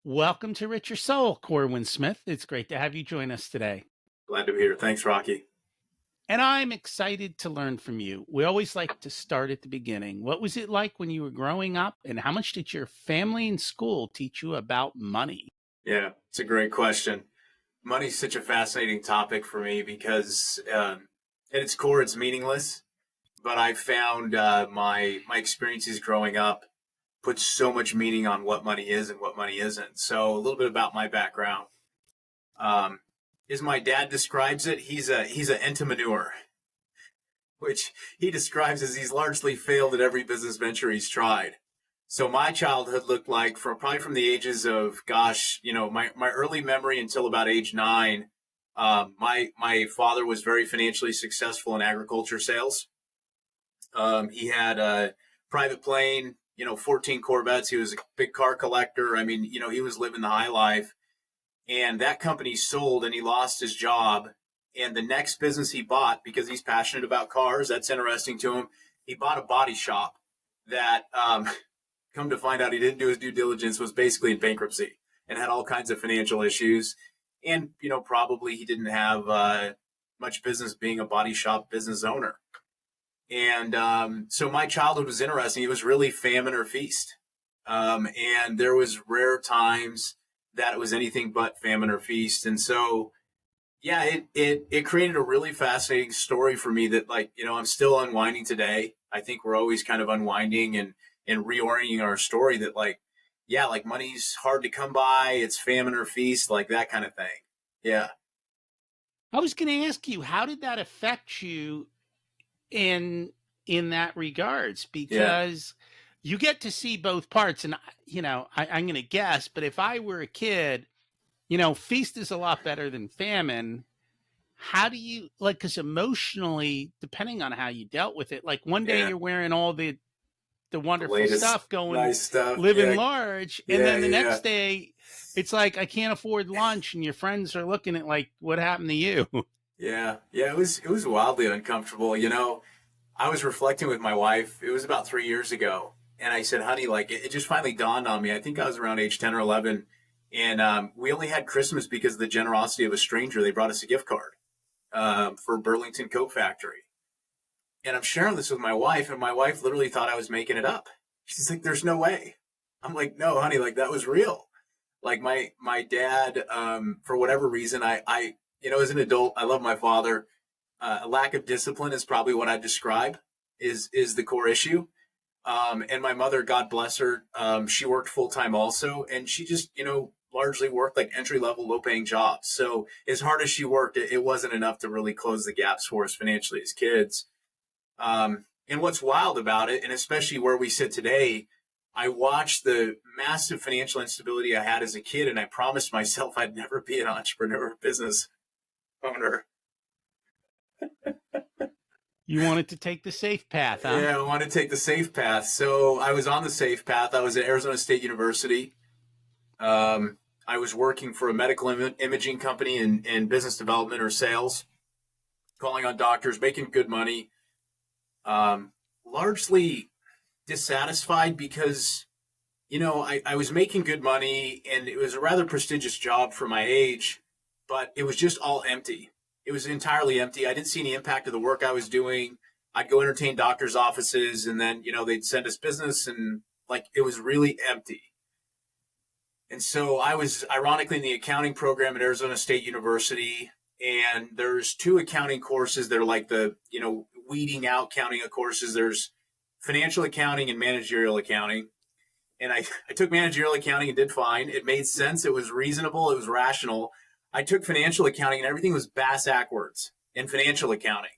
Welcome to Richer Soul, Corwin Smith. It's great to have you join us today. Glad to be here. Thanks, Rocky. And I'm excited to learn from you. We always like to start at the beginning. What was it like when you were growing up, and how much did your family and school teach you about money? Yeah, it's a great question. Money's such a fascinating topic for me because at its core, it's meaningless. But I found my experiences growing up put so much meaning on what money is and what money isn't. So a little bit about my background. Um, as my dad describes it, he's an entrepreneur, which he describes as he's largely failed at every business venture he's tried. So my childhood looked like from the ages of, my early memory until about age 9. My father was very financially successful in agriculture sales. He had a private plane, 14 Corvettes. He was a big car collector. I mean, he was living the high life. And that company sold and he lost his job. And the next business he bought, because he's passionate about cars, that's interesting to him, he bought a body shop that, come to find out he didn't do his due diligence, was basically in bankruptcy and had all kinds of financial issues. And, probably he didn't have much business being a body shop business owner. And so my childhood was interesting. It was really famine or feast. And there was rare times that it was anything but famine or feast. And so, yeah, it created a really fascinating story for me that, I'm still unwinding today. I think we're always kind of unwinding and reorienting our story that, money's hard to come by. It's famine or feast, like that kind of thing. Yeah. I was going to ask you, how did that affect you in that regards? Because you get to see both parts. And, I'm going to guess, but if I were a kid, feast is a lot better than famine. How do you because emotionally, depending on how you dealt with it, like one day you're wearing all the wonderful stuff, going nice stuff, living large, and then the next day it's like I can't afford lunch, and your friends are looking at like, what happened to you? Yeah, it was wildly uncomfortable. I was reflecting with my wife. It was about 3 years ago, and I said, "Honey, it just finally dawned on me. I think I was around age 10 or 11, and we only had Christmas because of the generosity of a stranger. They brought us a gift card for Burlington Coat Factory." And I'm sharing this with my wife, and my wife literally thought I was making it up. She's like, "There's no way." I'm like, "No, honey, that was real." Like my dad, for whatever reason, I as an adult, I love my father. A lack of discipline is probably what I describe is the core issue. And my mother, God bless her, she worked full time also, and she just largely worked like entry level, low paying jobs. So as hard as she worked, it wasn't enough to really close the gaps for us financially as kids. And what's wild about it, and especially where we sit today, I watched the massive financial instability I had as a kid, and I promised myself I'd never be an entrepreneur or business owner. You wanted to take the safe path, huh? Yeah, I wanted to take the safe path. So I was on the safe path. I was at Arizona State University. I was working for a medical imaging company in business development or sales, calling on doctors, making good money. Largely dissatisfied because, I was making good money and it was a rather prestigious job for my age, but it was just all empty. It was entirely empty. I didn't see any impact of the work I was doing. I'd go entertain doctors' offices and then, they'd send us business and it was really empty. And so I was ironically in the accounting program at Arizona State University. And there's 2 accounting courses that are like the, weeding out counting of courses. There's financial accounting and managerial accounting. And I took managerial accounting and did fine. It made sense. It was reasonable. It was rational. I took financial accounting and everything was bass-ackwards in financial accounting.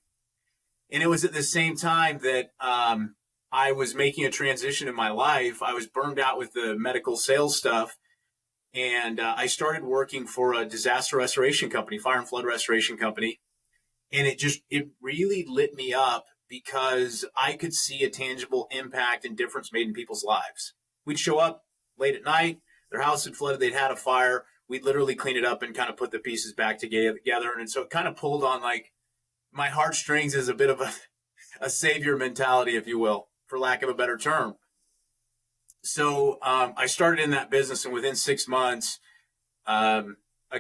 And it was at the same time that I was making a transition in my life. I was burned out with the medical sales stuff. And I started working for a disaster restoration company, fire and flood restoration company. And it really lit me up because I could see a tangible impact and difference made in people's lives. We'd show up late at night, their house had flooded, they'd had a fire. We'd literally clean it up and kind of put the pieces back together. And so it kind of pulled on my heartstrings as a bit of a savior mentality, if you will, for lack of a better term. So I started in that business, and within 6 months, a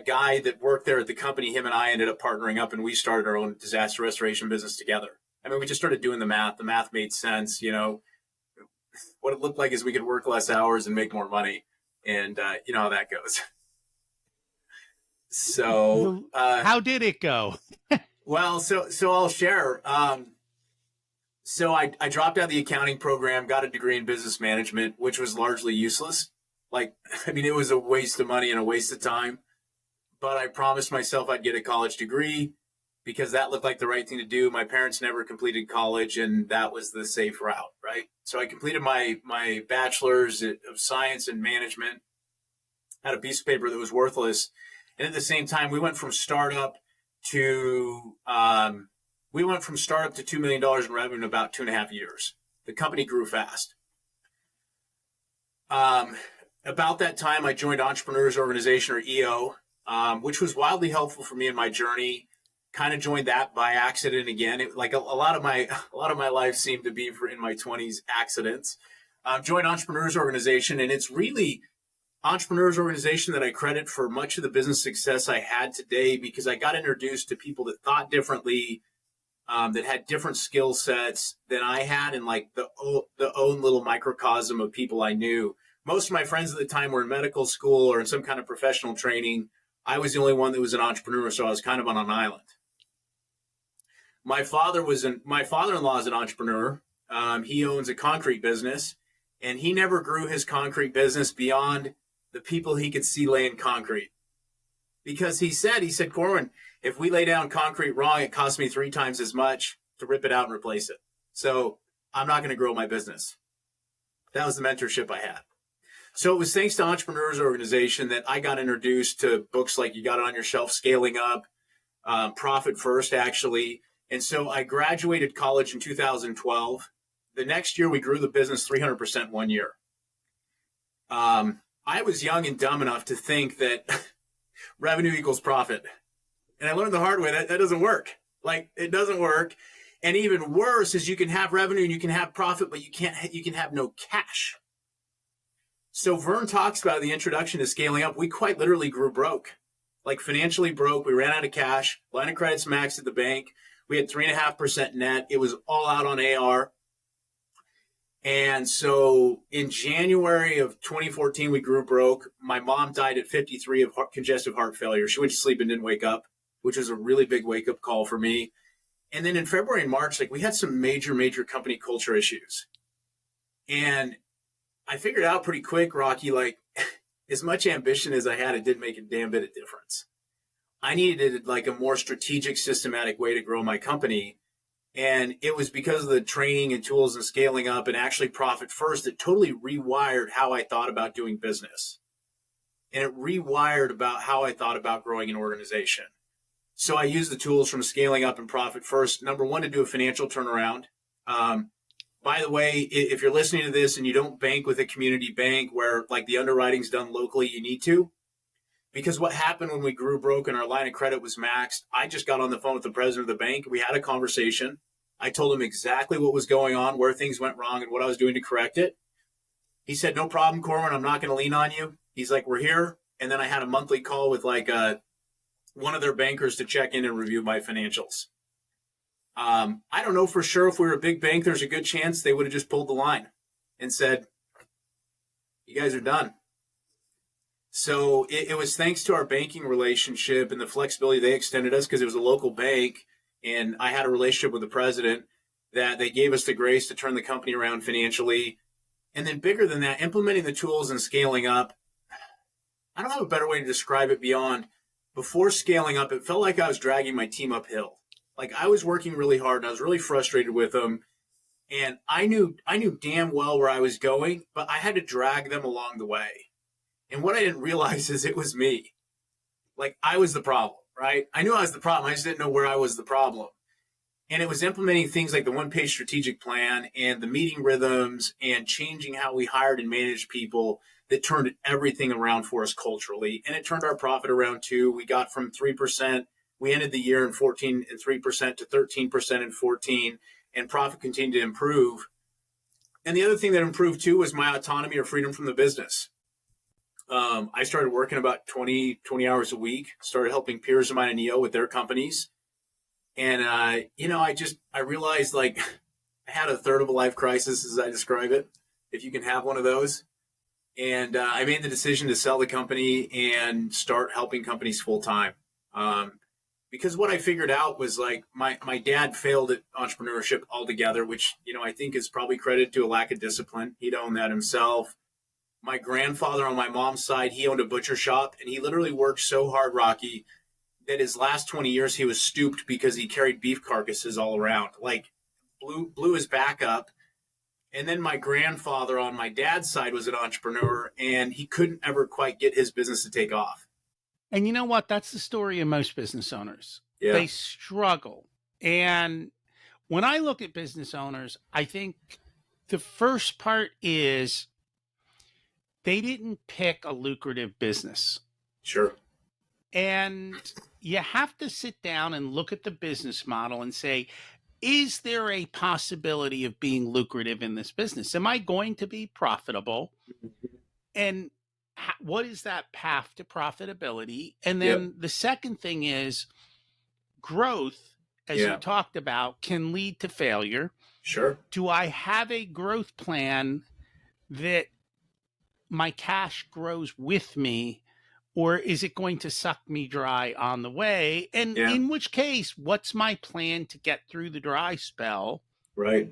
guy that worked there at the company, him and I ended up partnering up, and we started our own disaster restoration business together. I mean, we just started doing the math. The math made sense. What it looked like is we could work less hours and make more money. And you know how that goes. So how did it go? Well, so I'll share. So I dropped out of the accounting program, got a degree in business management, which was largely useless. It was a waste of money and a waste of time. But I promised myself I'd get a college degree because that looked like the right thing to do. My parents never completed college, and that was the safe route, right? So I completed my bachelor's of science and management, had a piece of paper that was worthless. And at the same time, we went from startup to $2 million in revenue in about 2.5 years. The company grew fast. About that time, I joined Entrepreneurs Organization, or EO, which was wildly helpful for me in my journey. Kind of joined that by accident again. A lot of my life seemed to be in my 20s accidents. Joined Entrepreneurs Organization, and it's really Entrepreneurs Organization that I credit for much of the business success I had today, because I got introduced to people that thought differently, that had different skill sets than I had, and the own little microcosm of people I knew. Most of my friends at the time were in medical school or in some kind of professional training. I was the only one that was an entrepreneur, so I was kind of on an island. My father-in-law is an entrepreneur. He owns a concrete business, and he never grew his concrete business beyond the people he could see laying concrete. Because he said, Corwin, if we lay down concrete wrong, it costs me 3 times as much to rip it out and replace it. So I'm not going to grow my business. That was the mentorship I had. So it was thanks to Entrepreneurs Organization that I got introduced to books like You Got It on Your Shelf, Scaling Up, Profit First, actually. And so I graduated college in 2012. The next year, we grew the business 300% 1 year. I was young and dumb enough to think that revenue equals profit. And I learned the hard way that doesn't work. It doesn't work. And even worse is you can have revenue and you can have profit, but you can have no cash. So Vern talks about the introduction to Scaling Up. We quite literally grew broke, financially broke. We ran out of cash. Line of credit's maxed at the bank. We had 3.5% net. It was all out on AR. And so in January of 2014, we grew broke. My mom died at 53 of congestive heart failure. She went to sleep and didn't wake up, which was a really big wake-up call for me. And then in February and March, we had some major company culture issues. And I figured out pretty quick, Rocky, as much ambition as I had, it didn't make a damn bit of difference. I needed a more strategic, systematic way to grow my company. And it was because of the training and tools and Scaling Up and actually Profit First that totally rewired how I thought about doing business. And it rewired about how I thought about growing an organization. So I used the tools from Scaling Up and Profit First. Number one, to do a financial turnaround. By the way, if you're listening to this and you don't bank with a community bank where the underwriting's done locally, you need to. Because what happened when we grew broke and our line of credit was maxed, I just got on the phone with the president of the bank. We had a conversation. I told him exactly what was going on, where things went wrong, and what I was doing to correct it. He said, "No problem, Corwin. I'm not going to lean on you." He's like, "We're here." And then I had a monthly call with one of their bankers to check in and review my financials. I don't know for sure if we were a big bank. There's a good chance they would have just pulled the line and said, "You guys are done." So it was thanks to our banking relationship and the flexibility they extended us, because it was a local bank and I had a relationship with the president, that they gave us the grace to turn the company around financially. And then bigger than that, implementing the tools and Scaling Up. I don't have a better way to describe it beyond, before Scaling Up, it felt like I was dragging my team uphill. I was working really hard and I was really frustrated with them. And I knew damn well where I was going, but I had to drag them along the way. And what I didn't realize is it was me. I was the problem, right? I knew I was the problem. I just didn't know where I was the problem. And it was implementing things like the one-page strategic plan and the meeting rhythms and changing how we hired and managed people that turned everything around for us culturally. And it turned our profit around too. We got from 3%. We ended the year in 14 and 3% to 13% in 14, and profit continued to improve. And the other thing that improved too was my autonomy or freedom from the business. I started working about 20 hours a week, started helping peers of mine in EO with their companies. And, I realized like I had a third of a life crisis, as I describe it, if you can have one of those. And I made the decision to sell the company and start helping companies full time. Because what I figured out was like my dad failed at entrepreneurship altogether, which, I think is probably credited to a lack of discipline. He'd owned that himself. My grandfather on my mom's side, he owned a butcher shop, and he literally worked so hard, Rocky, that his last 20 years he was stooped because he carried beef carcasses all around, like blew his back up. And then my grandfather on my dad's side was an entrepreneur, and he couldn't ever quite get his business to take off. And you know what? That's the story of most business owners. Yeah. They struggle. And when I look at business owners, I think the first part is they didn't pick a lucrative business. Sure. And you have to sit down and look at the business model and say, is there a possibility of being lucrative in this business? Am I going to be profitable? And what is that path to profitability? And then the second thing is growth, as you talked about, can lead to failure. Sure. Do I have a growth plan that my cash grows with me, or is it going to suck me dry on the way? And in which case, what's my plan to get through the dry spell? Right.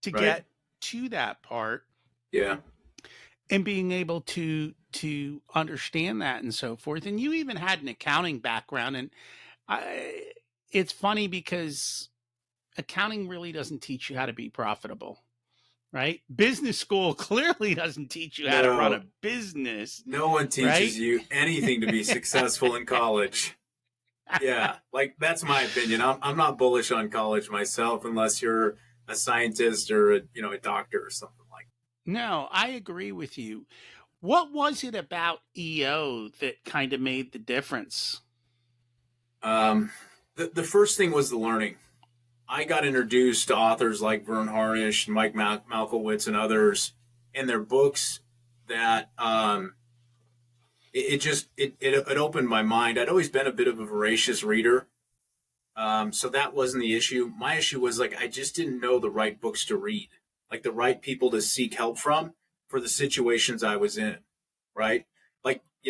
To get to that part. Yeah. And being able to understand that and so forth. And you even had an accounting background. And it's funny because accounting really doesn't teach you how to be profitable. Right? Business school clearly doesn't teach you how to run a business. No one teaches you anything to be successful in college. Yeah, like that's my opinion. I'm not bullish on college myself unless you're a scientist or a doctor or something like that. No, I agree with you. What was it about EO that kind of made the difference? The first thing was the learning. I got introduced to authors like Vern Harnish, Mike Malkowitz, and others, and their books that it opened my mind. I'd always been a bit of a voracious reader, so that wasn't the issue. My issue was like I just didn't know the right books to read, like the right people to seek help from for the situations I was in, right?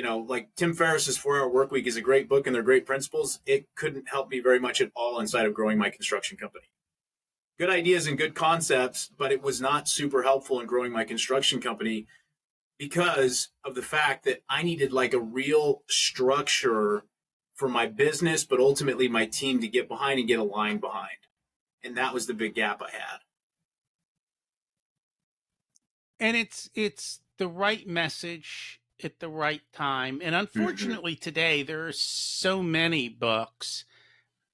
Like Tim Ferriss's 4-Hour Workweek is a great book and they're great principles. It couldn't help me very much at all inside of growing my construction company. Good ideas and good concepts, but it was not super helpful in growing my construction company because of the fact that I needed like a real structure for my business, but ultimately my team to get behind and get aligned behind. And that was the big gap I had. And it's the right message at the right time. And unfortunately today there are so many books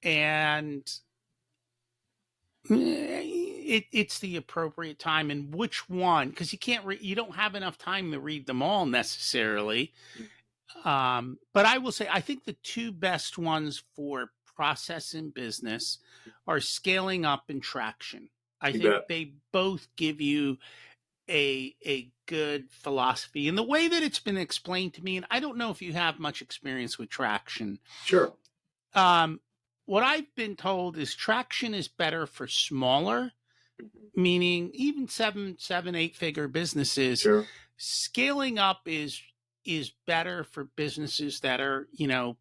and it's the appropriate time and which one, because you don't have enough time to read them all necessarily. But I will say, I think the two best ones for process and business are Scaling Up and Traction. I think they both give you a good philosophy. And the way that it's been explained to me, and I don't know if you have much experience with Traction. Sure. What I've been told is Traction is better for smaller, meaning even 8-figure businesses. Sure. Scaling Up is better for businesses that are,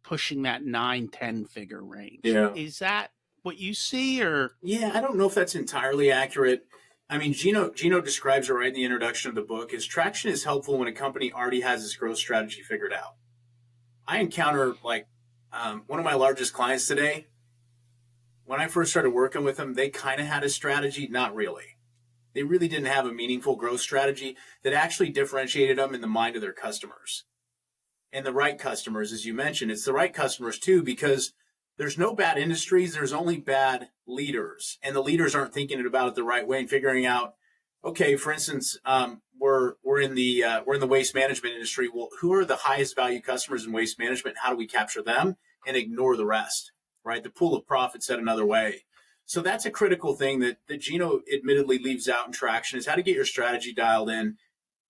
pushing that 9-10 figure range. Yeah. Is that what you see, or? Yeah, I don't know if that's entirely accurate. I mean, Gino describes it right in the introduction of the book, is traction is helpful when a company already has its growth strategy figured out. I encounter one of my largest clients today. When I first started working with them, they kind of had a strategy, not really. They really didn't have a meaningful growth strategy that actually differentiated them in the mind of their customers. And the right customers, as you mentioned, it's the right customers too, because there's no bad industries, there's only bad leaders. And the leaders aren't thinking about it the right way and figuring out, okay, for instance, we're in the waste management industry. Well, who are the highest value customers in waste management? How do we capture them and ignore the rest, right? The pool of profit said another way. So that's a critical thing that Gino admittedly leaves out in traction, is how to get your strategy dialed in.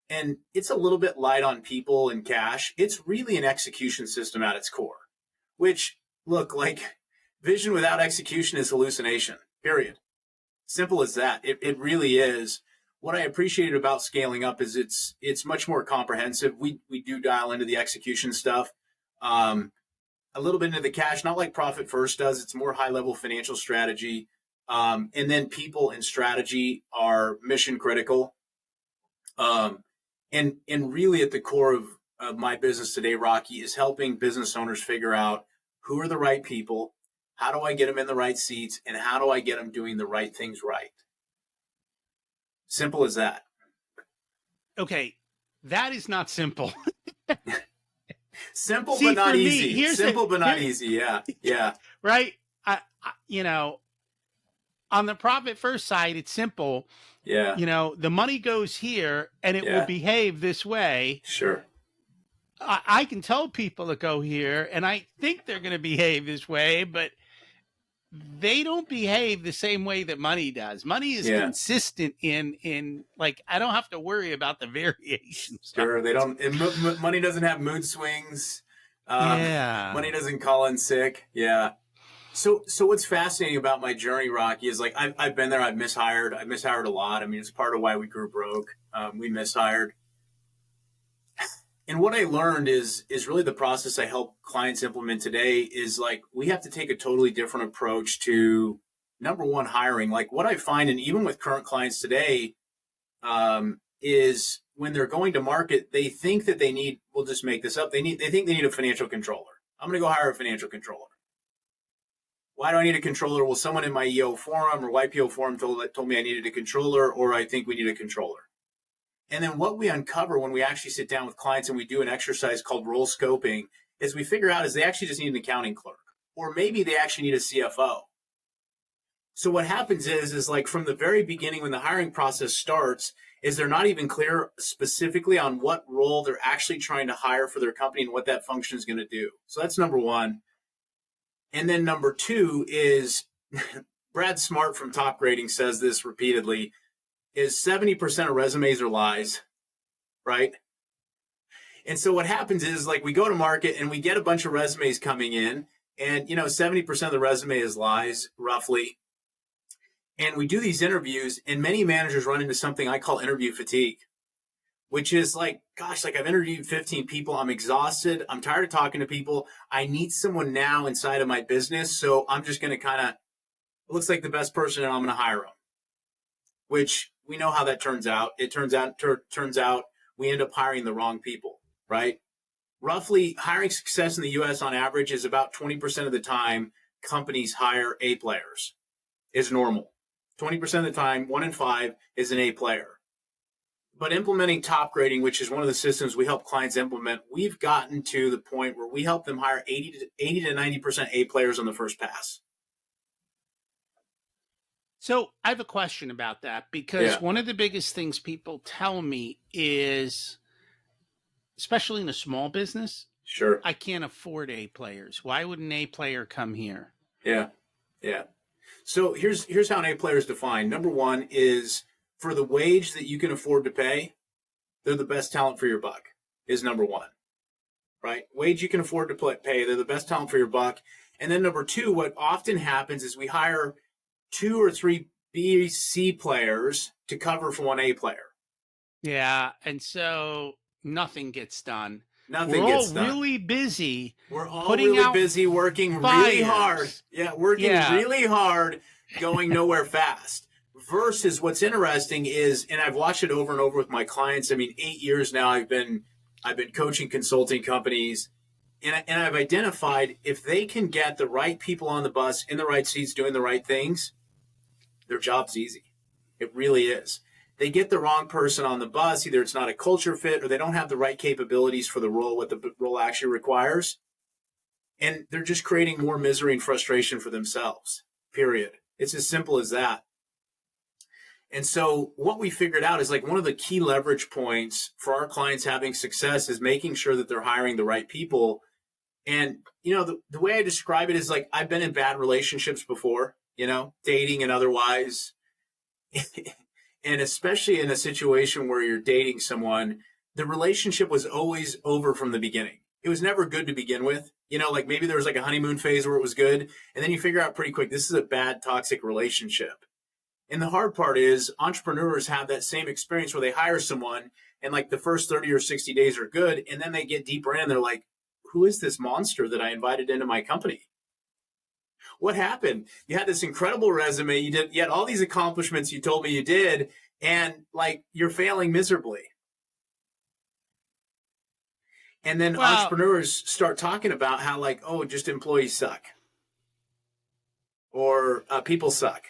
And it's a little bit light on people and cash. It's really an execution system at its core, which, look, like vision without execution is hallucination, period. Simple as that. It really is. What I appreciated about scaling up is it's much more comprehensive. We do dial into the execution stuff, a little bit into the cash, not like Profit First does. It's more high level financial strategy. And then people and strategy are mission critical. And really at the core of my business today, Rocky, is helping business owners figure out who are the right people, how do I get them in the right seats, and how do I get them doing the right things right? Simple as that. Okay, that is not simple. Simple, but not easy. Simple, but not easy. Yeah. Right? On the Profit First side, it's simple. Yeah. The money goes here and it will behave this way. Sure. I can tell people to go here and I think they're going to behave this way, but they don't behave the same way that money does. Money is consistent in like, I don't have to worry about the variations. Sure. They don't, money doesn't have mood swings. Money doesn't call in sick. Yeah. So what's fascinating about my journey, Rocky, is like I've been there. I've mishired a lot. I mean, it's part of why we grew broke. We mishired. And what I learned is really the process I help clients implement today is like we have to take a totally different approach to, number one, hiring. Like what I find, and even with current clients today, is when they're going to market, they think that they need, we'll just make this up, they think they need a financial controller. I'm going to go hire a financial controller. Why do I need a controller? Well, someone in my EO forum or YPO forum told me I needed a controller, or I think we need a controller. And then what we uncover when we actually sit down with clients and we do an exercise called role scoping is we figure out is they actually just need an accounting clerk, or maybe they actually need a CFO. So what happens is like from the very beginning when the hiring process starts is they're not even clear specifically on what role they're actually trying to hire for their company and what that function is going to do. So that's number one. And then number two is Brad Smart from Top Grading says this repeatedly, is 70% of resumes are lies, right? And so what happens is like we go to market and we get a bunch of resumes coming in and, 70% of the resume is lies roughly. And we do these interviews and many managers run into something I call interview fatigue, which is like, gosh, like I've interviewed 15 people. I'm exhausted. I'm tired of talking to people. I need someone now inside of my business. So I'm just going to it looks like the best person and I'm going to hire them, which we know how that turns out. It turns out we end up hiring the wrong people, right? Roughly hiring success in the US on average is about 20% of the time companies hire A players is normal. 20% of the time, 1 in 5 is an A player. But implementing Top Grading, which is one of the systems we help clients implement, we've gotten to the point where we help them hire 80 to 90% A players on the first pass. So I have a question about that because one of the biggest things people tell me is, especially in a small business, sure, I can't afford A players. Why would an A player come here? Yeah. So here's how an A player is defined. Number one is for the wage that you can afford to pay, they're the best talent for your buck is number one, right? Wage you can afford to pay, they're the best talent for your buck. And then number two, what often happens is we hire 2 or 3 B, C players to cover for 1 A player. Yeah, and so nothing gets done. We're all really busy. We're all really busy working really hard. Yeah, working really hard, going nowhere fast. Versus what's interesting is, and I've watched it over and over with my clients. I mean, 8 years now I've been coaching consulting companies, and I've identified if they can get the right people on the bus in the right seats doing the right things, their job's easy. It really is. They get the wrong person on the bus, either it's not a culture fit or they don't have the right capabilities for the role, what the role actually requires. And they're just creating more misery and frustration for themselves, period. It's as simple as that. And so what we figured out is like one of the key leverage points for our clients having success is making sure that they're hiring the right people. And, the way I describe it is like I've been in bad relationships before. dating and otherwise. And especially in a situation where you're dating someone, the relationship was always over from the beginning. It was never good to begin with. Like maybe there was like a honeymoon phase where it was good. And then you figure out pretty quick, this is a bad, toxic relationship. And the hard part is entrepreneurs have that same experience where they hire someone and like the first 30 or 60 days are good. And then they get deeper in and they're like, who is this monster that I invited into my company? What happened? You had this incredible resume. You had all these accomplishments you told me you did, and like you're failing miserably. And then entrepreneurs start talking about how like, oh, just employees suck or people suck.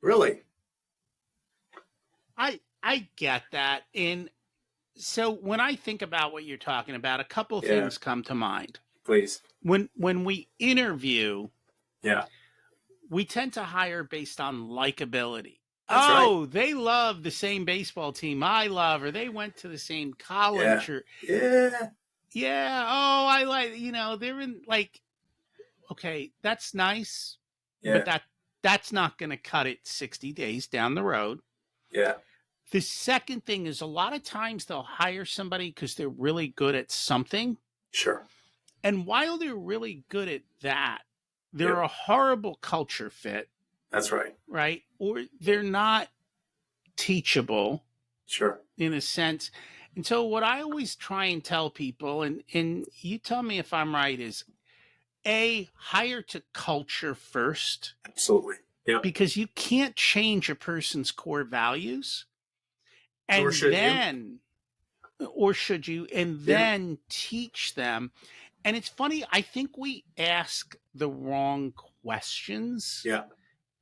Really? I get that. And so when I think about what you're talking about, a couple things come to mind. Please. When we interview, yeah, we tend to hire based on likability. That's right. They love the same baseball team I love, or they went to the same college, or oh, I like, they're in like, okay, that's nice, but that's not going to cut it 60 days down the road. Yeah. The second thing is a lot of times they'll hire somebody because they're really good at something. Sure. And while they're really good at that, they're a horrible culture fit. That's right. Right? Or they're not teachable. Sure. In a sense. And so what I always try and tell people, and you tell me if I'm right, is hire to culture first. Absolutely. Yeah. Because you can't change a person's core values. And or should you? And then teach them. And it's funny, I think we ask the wrong questions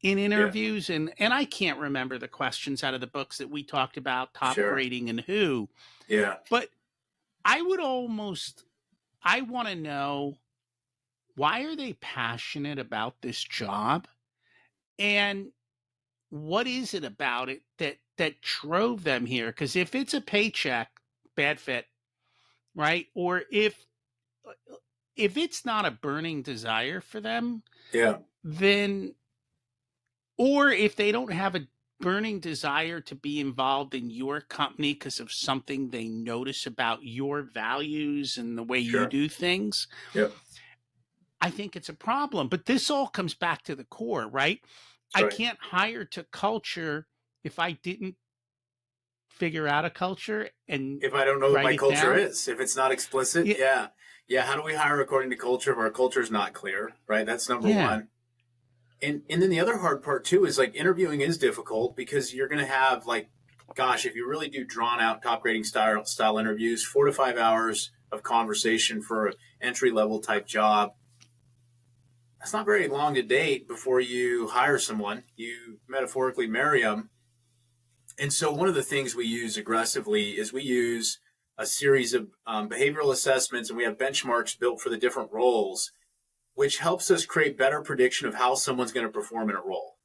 in interviews. And I can't remember the questions out of the books that we talked about, top rating and who. Yeah. But I want to know, why are they passionate about this job? And what is it about it that drove them here? Because if it's a paycheck, bad fit, right? Or if it's not a burning desire for them, then, or if they don't have a burning desire to be involved in your company because of something they notice about your values and the way you do things, I think it's a problem. But this all comes back to the core, right? I can't hire to culture if I didn't figure out a culture, and if I don't know what my culture is, if it's not explicit. How do we hire according to culture if our culture is not clear, right? That's number one. And then the other hard part too is like interviewing is difficult because you're going to have like, gosh, if you really do drawn out top grading style interviews, 4 to 5 hours of conversation for an entry level type job. That's not very long to date before you hire someone. You metaphorically marry them. And so one of the things we use aggressively is we use a series of behavioral assessments, and we have benchmarks built for the different roles, which helps us create better prediction of how someone's going to perform in a role.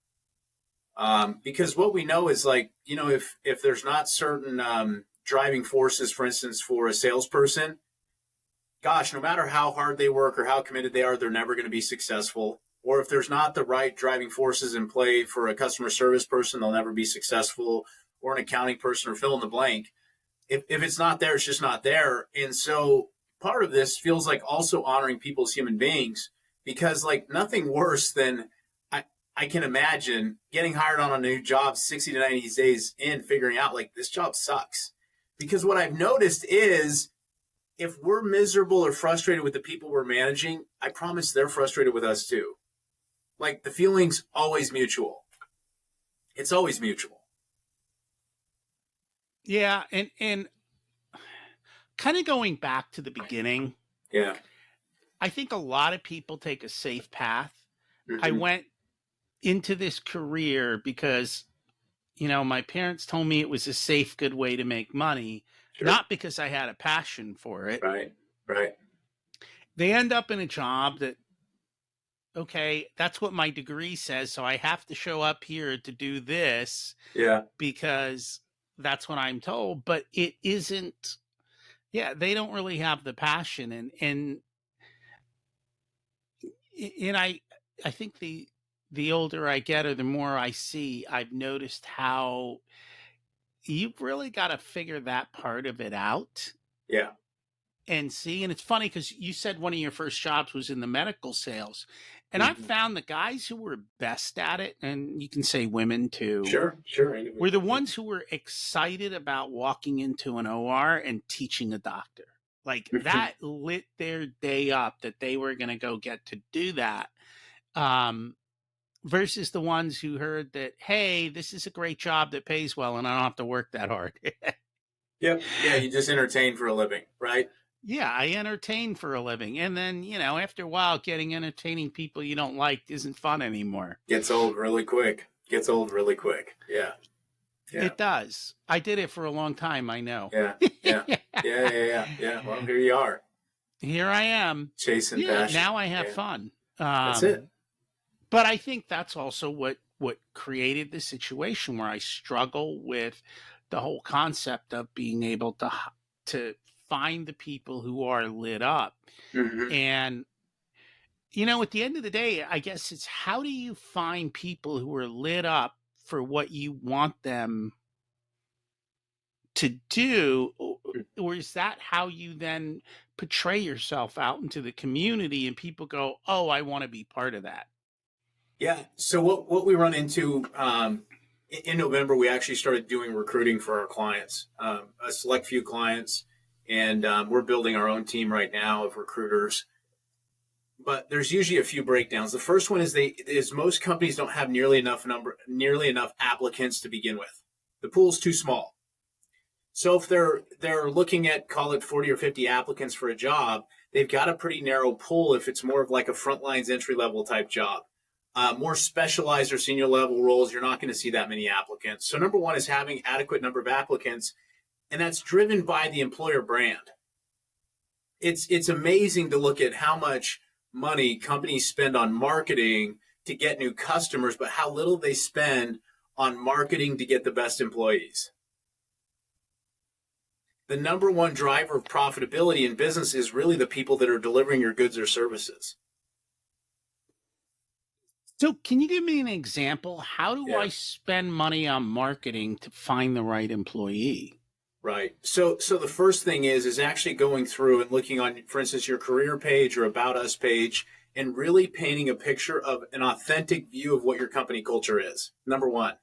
Because what we know is like, if there's not certain driving forces, for instance, for a salesperson, gosh, no matter how hard they work or how committed they are, they're never going to be successful. Or if there's not the right driving forces in play for a customer service person, they'll never be successful, or an accounting person, or fill in the blank. If it's not there, it's just not there. And so part of this feels like also honoring people as human beings, because like nothing worse than I can imagine getting hired on a new job 60 to 90 days in, figuring out like this job sucks. Because what I've noticed is, if we're miserable or frustrated with the people we're managing, I promise they're frustrated with us too. Like the feeling's always mutual. It's always mutual. Yeah. And kind of going back to the beginning. Yeah. I think a lot of people take a safe path. Mm-hmm. I went into this career because, my parents told me it was a safe, good way to make money. Not because I had a passion for it. Right. They end up in a job that, okay, that's what my degree says, so I have to show up here to do this. Yeah. Because that's what I'm told, but it isn't. Yeah, they don't really have the passion, and I think the older I get or the more I see, I've noticed how you've really got to figure that part of it out Yeah. and see. And it's funny because you said one of your first jobs was in the medical sales. And I've Hmm. found the guys who were best at it, and you can say women too, Sure. Sure. were the Yeah. ones who were excited about walking into an OR and teaching a doctor. Like that lit their day up that they were going to go get to do that. Um, versus the ones who heard that, hey, this is a great job that pays well and I don't have to work that hard. Yep. Yeah. You just entertain for a living, right? Yeah, I entertain for a living. And then, after a while, getting entertaining people you don't like isn't fun anymore. Gets old really quick. Gets old really quick. Yeah. Yeah. It does. I did it for a long time, I know. Yeah. Yeah. Yeah. Yeah. Yeah. Yeah. Well, here you are. Here I am. Chasing Yeah, passion. now I have Yeah. fun. That's it. But I think that's also what created the situation where I struggle with the whole concept of being able to find the people who are lit up. Mm-hmm. And at the end of the day, I guess it's how do you find people who are lit up for what you want them to do? Or is that how you then portray yourself out into the community and people go, oh, I want to be part of that? Yeah. So what we run into in November, we actually started doing recruiting for our clients, a select few clients, and we're building our own team right now of recruiters. But there's usually a few breakdowns. The first one is most companies don't have nearly enough applicants to begin with. The pool's too small. So if they're looking at, call it 40 or 50 applicants for a job, they've got a pretty narrow pool if it's more of like a frontlines entry level type job. More specialized or senior level roles, you're not going to see that many applicants. So number one is having adequate number of applicants, and that's driven by the employer brand. It's amazing to look at how much money companies spend on marketing to get new customers, but how little they spend on marketing to get the best employees. The number one driver of profitability in business is really the people that are delivering your goods or services. So can you give me an example? How do Yeah. I spend money on marketing to find the right employee? Right. So the first thing is actually going through and looking on, for instance, your career page or About Us page, and really painting a picture of an authentic view of what your company culture is. Number one.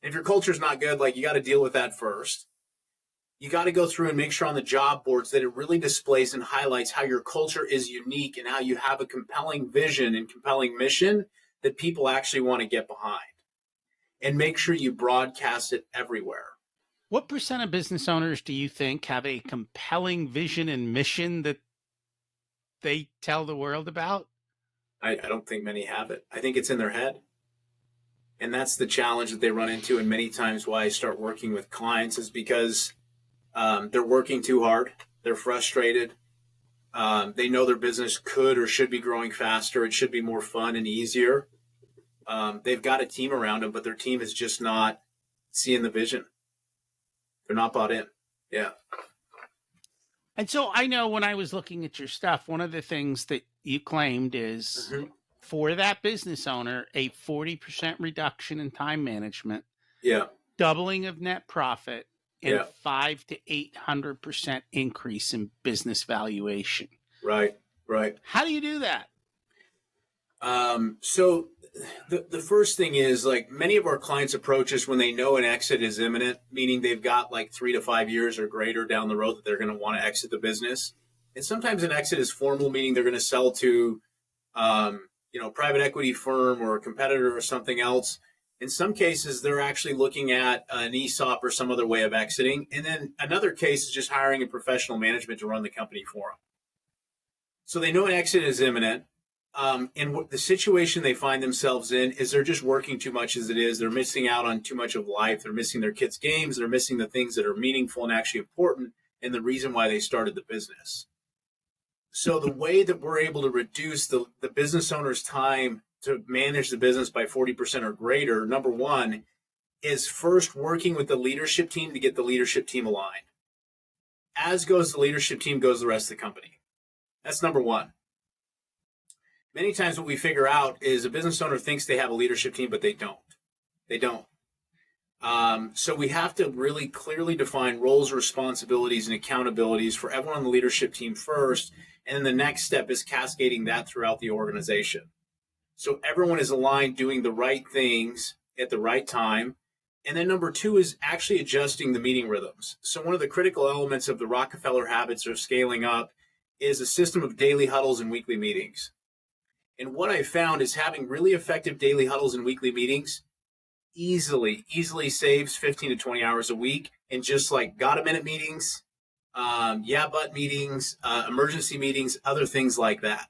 If your culture is not good, like you got to deal with that first. You got to go through and make sure on the job boards that it really displays and highlights how your culture is unique and how you have a compelling vision and compelling mission that people actually want to get behind. And make sure you broadcast it everywhere. What percent of business owners do you think have a compelling vision and mission that they tell the world about? I don't think many have it. I think it's in their head. And that's the challenge that they run into. And many times why I start working with clients is because they're working too hard. They're frustrated. They know their business could or should be growing faster. It should be more fun and easier. They've got a team around them, but their team is just not seeing the vision. They're not bought in. Yeah. And so I know when I was looking at your stuff, one of the things that you claimed is for that business owner, a 40% reduction in time management, Yeah. doubling of net profit, and Yeah. 500 to 800% increase in business valuation. Right. Right. How do you do that? So the first thing is, like, many of our clients approach us when they know an exit is imminent, meaning they've got like 3 to 5 years or greater down the road that they're going to want to exit the business. And sometimes an exit is formal, meaning they're going to sell to, a private equity firm or a competitor or something else. In some cases, they're actually looking at an ESOP or some other way of exiting. And then another case is just hiring a professional management to run the company for them. So they know an exit is imminent. And what the situation they find themselves in is they're just working too much as it is. They're missing out on too much of life. They're missing their kids' games. They're missing the things that are meaningful and actually important and the reason why they started the business. So the way that we're able to reduce the business owner's time to manage the business by 40% or greater, number one, is first working with the leadership team to get the leadership team aligned. As goes the leadership team, goes the rest of the company. That's number one. Many times what we figure out is a business owner thinks they have a leadership team, but they don't. They don't. So we have to really clearly define roles, responsibilities, and accountabilities for everyone on the leadership team first. And then the next step is cascading that throughout the organization. So everyone is aligned, doing the right things at the right time. And then number two is actually adjusting the meeting rhythms. So one of the critical elements of the Rockefeller habits of scaling up is a system of daily huddles and weekly meetings. And what I found is having really effective daily huddles and weekly meetings easily saves 15 to 20 hours a week. And just like got a minute meetings, but meetings, emergency meetings, other things like that.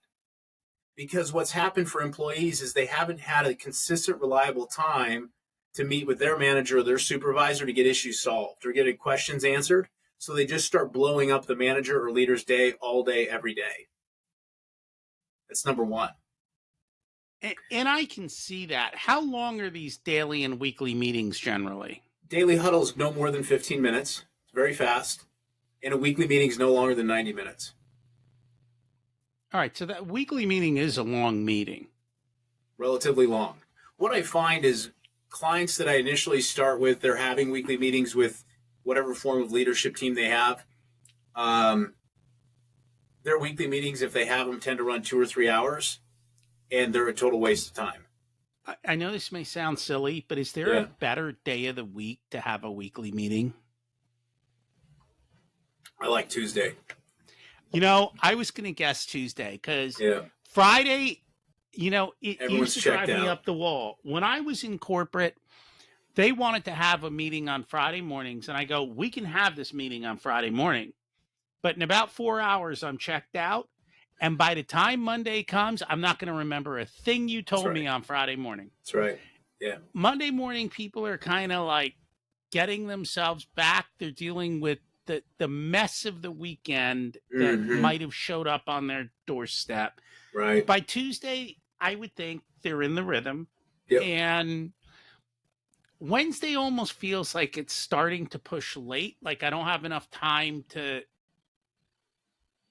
Because what's happened for employees is they haven't had a consistent, reliable time to meet with their manager or their supervisor to get issues solved or get questions answered. So they just start blowing up the manager or leader's day all day, every day. That's number one. And I can see that. How long are these daily and weekly meetings generally? Daily huddles no more than 15 minutes. It's very fast. And a weekly meeting is no longer than 90 minutes. All right, so that weekly meeting is a long meeting. Relatively long. What I find is clients that I initially start with, they're having weekly meetings with whatever form of leadership team they have. Their weekly meetings, if they have them, tend to run 2 or 3 hours, and they're a total waste of time. I know this may sound silly, but is there a better day of the week to have a weekly meeting? I like Tuesday. I was going to guess Tuesday because Friday, it used to drive me up the wall. When I was in corporate, they wanted to have a meeting on Friday mornings. And I go, we can have this meeting on Friday morning. But in about 4 hours, I'm checked out. And by the time Monday comes, I'm not going to remember a thing you told me on Friday morning. That's right. Yeah. Monday morning, people are kind of like getting themselves back. They're dealing with the mess of the weekend that might have showed up on their doorstep. Right. By Tuesday, I would think they're in the rhythm. Yep. And Wednesday almost feels like it's starting to push late. Like I don't have enough time to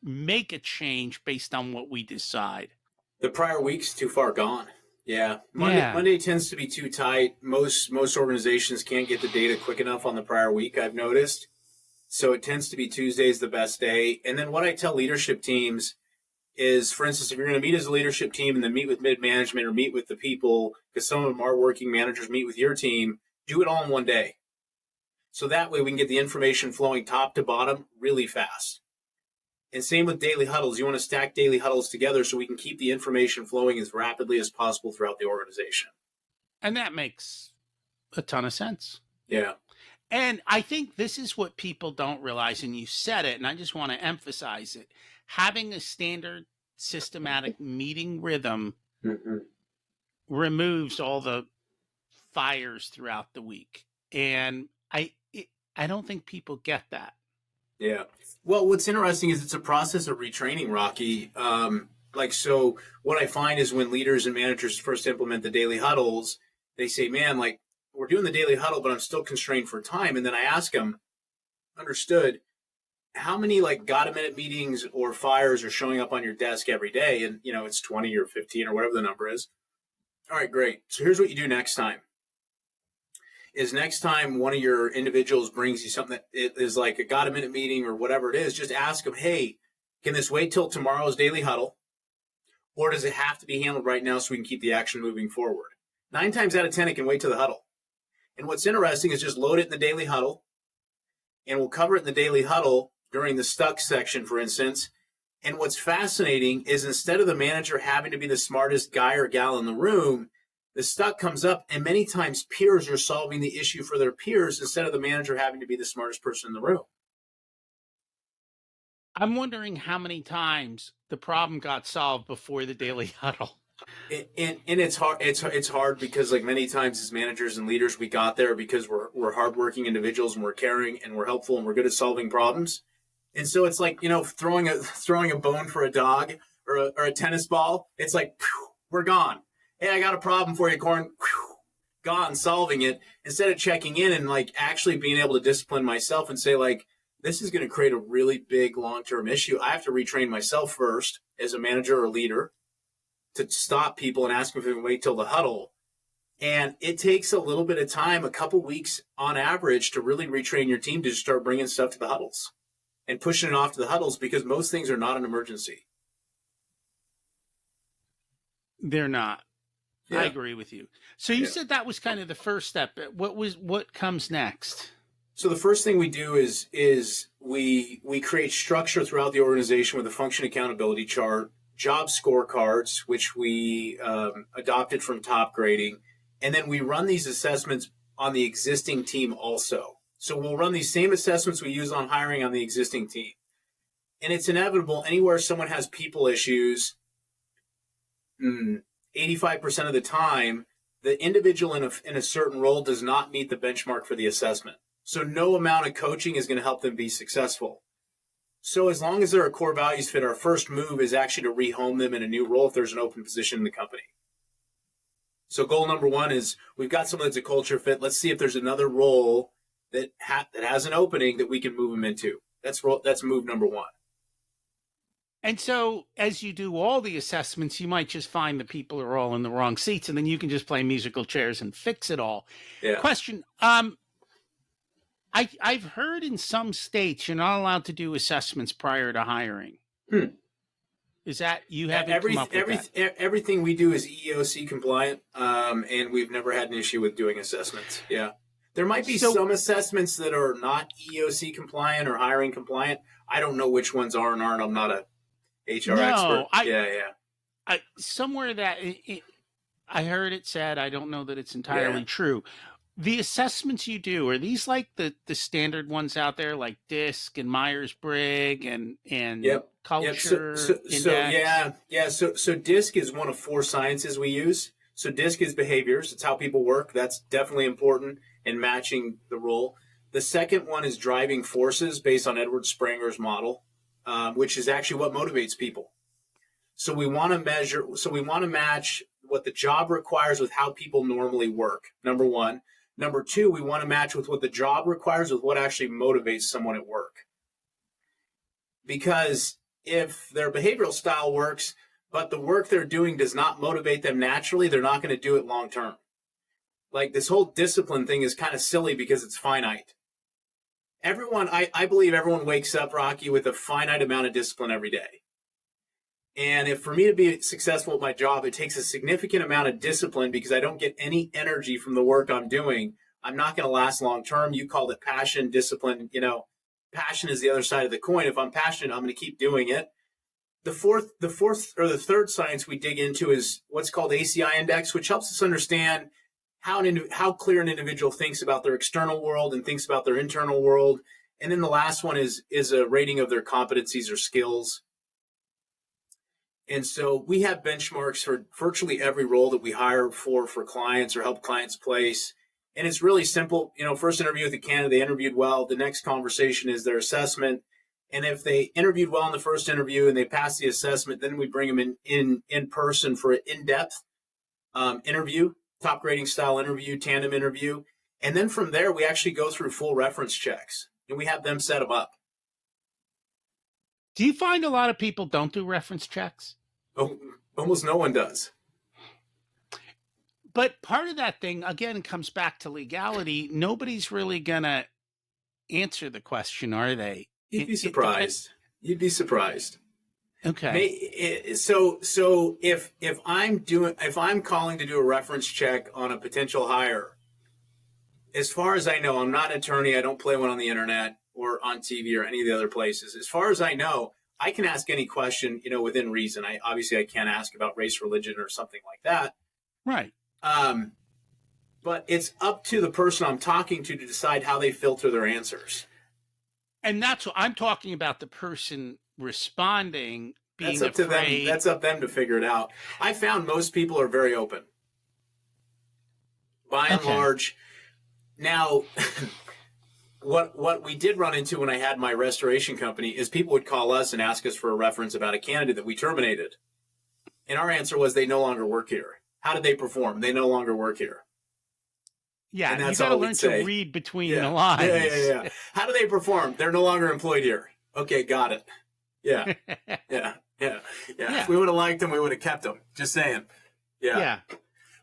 make a change based on what we decide. The prior week's too far gone. Yeah. Monday tends to be too tight. Most organizations can't get the data quick enough on the prior week, I've noticed. So it tends to be Tuesday's the best day. And then what I tell leadership teams is, for instance, if you're going to meet as a leadership team and then meet with mid-management or meet with the people, because some of them are working managers, meet with your team, do it all in one day. So that way we can get the information flowing top to bottom really fast. And same with daily huddles. You want to stack daily huddles together so we can keep the information flowing as rapidly as possible throughout the organization. And that makes a ton of sense. Yeah. And I think this is what people don't realize, and you said it, and I just want to emphasize it. Having a standard systematic meeting rhythm removes all the fires throughout the week. And I don't think people get that. Yeah. Well, what's interesting is it's a process of retraining, Rocky. So what I find is when leaders and managers first implement the daily huddles, they say, man, like, we're doing the daily huddle, but I'm still constrained for time. And then I ask them, understood, how many got-a-minute meetings or fires are showing up on your desk every day? And, it's 20 or 15 or whatever the number is. All right, great. So here's what you do next time. Is next time one of your individuals brings you something that is like a got-a-minute meeting or whatever it is, just ask them, hey, can this wait till tomorrow's daily huddle? Or does it have to be handled right now so we can keep the action moving forward? 9 times out of 10, it can wait till the huddle. And what's interesting is just load it in the daily huddle, and we'll cover it in the daily huddle during the stuck section, for instance. And what's fascinating is instead of the manager having to be the smartest guy or gal in the room, the stuck comes up, and many times peers are solving the issue for their peers instead of the manager having to be the smartest person in the room. I'm wondering how many times the problem got solved before the daily huddle. And it's hard. It's hard because many times as managers and leaders, we got there because we're hardworking individuals and we're caring and we're helpful and we're good at solving problems. And so it's like, throwing a bone for a dog or a tennis ball. It's like, phew, we're gone. Hey, I got a problem for you, Corn. Whew, gone, solving it. Instead of checking in and actually being able to discipline myself and say this is going to create a really big long-term issue. I have to retrain myself first as a manager or leader. to stop people and ask them if they can wait till the huddle. And it takes a little bit of time, a couple weeks on average, to really retrain your team to just start bringing stuff to the huddles and pushing it off to the huddles, because most things are not an emergency. They're not. Yeah. I agree with you. So you said that was kind of the first step. What comes next? So the first thing we do is we create structure throughout the organization with a function accountability chart, job scorecards, which we adopted from Top Grading, and then we run these assessments on the existing team also. So we'll run these same assessments we use on hiring on the existing team. And it's inevitable anywhere someone has people issues, 85% of the time, the individual in a certain role does not meet the benchmark for the assessment. So no amount of coaching is going to help them be successful. So as long as their core values fit, our first move is actually to rehome them in a new role if there's an open position in the company. So goal number one is we've got someone that's a culture fit. Let's see if there's another role that has an opening that we can move them into. That's move number one. And so as you do all the assessments, you might just find the people are all in the wrong seats, and then you can just play musical chairs and fix it all. Yeah. Question. I've heard in some states you're not allowed to do assessments prior to hiring. Is that you haven't come up with that? Everything we do is EEOC compliant, and we've never had an issue with doing assessments. Yeah. There might be some assessments that are not EEOC compliant or hiring compliant. I don't know which ones are and aren't. I'm not a HR expert. Somewhere that I heard it said, I don't know that it's entirely true. The assessments you do, are these like the standard ones out there, like DISC and Myers-Briggs and culture? So DISC is one of 4 sciences we use. So DISC is behaviors. It's how people work. That's definitely important in matching the role. The second one is driving forces based on Edward Spranger's model, which is actually what motivates people. So we want to match what the job requires with how people normally work, number one. Number two, we want to match with what the job requires with what actually motivates someone at work. Because if their behavioral style works, but the work they're doing does not motivate them naturally, they're not going to do it long term. Like this whole discipline thing is kind of silly because it's finite. I believe everyone wakes up, Rocky, with a finite amount of discipline every day. And if for me to be successful at my job, it takes a significant amount of discipline because I don't get any energy from the work I'm doing, I'm not going to last long term. You called it passion, discipline. Passion is the other side of the coin. If I'm passionate, I'm going to keep doing it. The third science we dig into is what's called ACI index, which helps us understand how clear an individual thinks about their external world and thinks about their internal world. And then the last one is a rating of their competencies or skills. And so we have benchmarks for virtually every role that we hire for clients or help clients place. And it's really simple. First interview with the candidate, they interviewed well. The next conversation is their assessment. And if they interviewed well in the first interview and they passed the assessment, then we bring them in person for an in-depth interview, top grading style interview, tandem interview. And then from there, we actually go through full reference checks and we have them set them up. Do you find a lot of people don't do reference checks? Oh, almost no one does. But part of that thing, again, comes back to legality. Nobody's really going to answer the question, are they? You'd be surprised. You'd be surprised. Okay. So if I'm calling to do a reference check on a potential hire, as far as I know, I'm not an attorney. I don't play one on the internet or on TV or any of the other places. As far as I know, I can ask any question, within reason. I can't ask about race, religion, or something like that. Right. But it's up to the person I'm talking to decide how they filter their answers. And that's what I'm talking about, the person responding, being that's up afraid. To them. That's up to them to figure it out. I found most people are very open. By and large. Now, what we did run into when I had my restoration company is people would call us and ask us for a reference about a candidate that we terminated. And our answer was they no longer work here. How did they perform? They no longer work here. Yeah, and that's you got to learn to read between the lines. Yeah. How do they perform? They're no longer employed here. Okay, got it. Yeah, yeah. Yeah. Yeah. If we would have liked them, we would have kept them. Just saying. Yeah.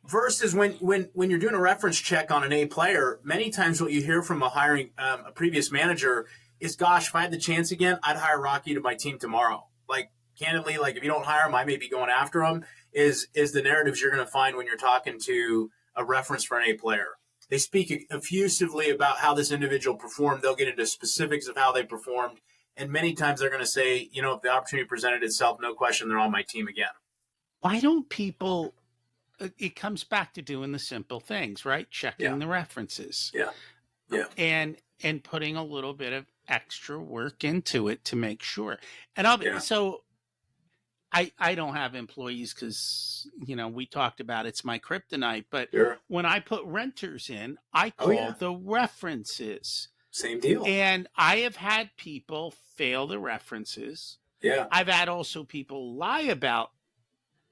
Versus when you're doing a reference check on an A player, many times what you hear from a hiring a previous manager is, "Gosh, if I had the chance again, I'd hire Rocky to my team tomorrow." Like, candidly, like if you don't hire him, I may be going after him. Is the narratives you're going to find when you're talking to a reference for an A player. They speak effusively about how this individual performed. They'll get into specifics of how they performed, and many times they're going to say, if the opportunity presented itself, no question, they're on my team again. Why don't people? It comes back to doing the simple things, right? Checking the references. Yeah. And putting a little bit of extra work into it to make sure. And so I don't have employees because, we talked about it's my kryptonite, but when I put renters in, I call the references. Same deal. And I have had people fail the references. Yeah. I've had also people lie about